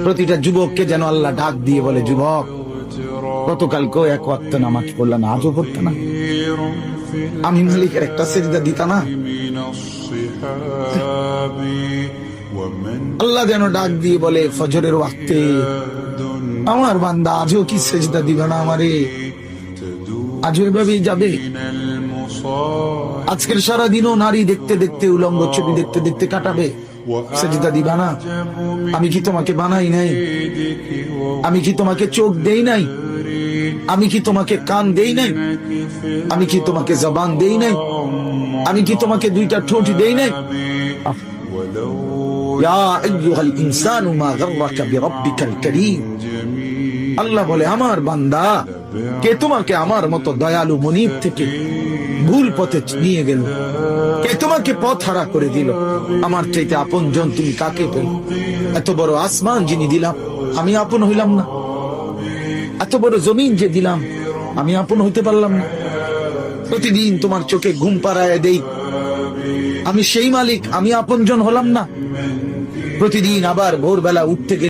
প্রতিটা যুবককে যেন আল্লাহ ডাক দিয়ে বলে, যুবক গতকালকেও এক ওয়াক্ত নামাজ পড়লা না, আজও পড়তা না? আমি মালিকের একটা সেজদা দিতা না? আল্লাহ যেন ডাক দিয়ে বলে ফজরের ওয়াক্তে, আমার বান্দা আজও কি সেজদা দিবে না আমারে? আজও এভাবেই যাবে? আজকের সারাদিনও নারী দেখতে দেখতে, উলঙ্গ ছবি দেখতে দেখতে কাটাবে, সেজদা দিবা না? আমি কি তোমাকে বানাই নাই? আমি কি তোমাকে চোখ দেই নাই? আমি কি তোমাকে কান দেই নাই? আমি কি তোমাকে জবান দেই নাই? আমি কি তোমাকে দুইটা ঠোঁট দেই নাই? ইয়া আইয়ুহাল ইনসানু মা গাররাকা বিরাব্বিকাল কারীম। আল্লাহ বলে, আমার বান্দা, কে তোমাকে আমার মতো দয়ালু মনিব থেকে ভুল পথে নিয়ে গেল? কে তোমাকে পথ হারা করে দিল? আমার চাইতে আপন জন তুমি কাকে পেল? এত বড় আসমান যিনি দিলাম, আমি আপন হইলাম না? এত বড় জমিন যে দিলাম, আমি আপন হইতে পারলাম না? প্রতিদিন তোমার চোখে ঘুম পাড়ায় দেই, আমি সেই মালিক, আমি আপন জন হলাম না? প্রতিদিন আবার ভোরবেলা উঠতে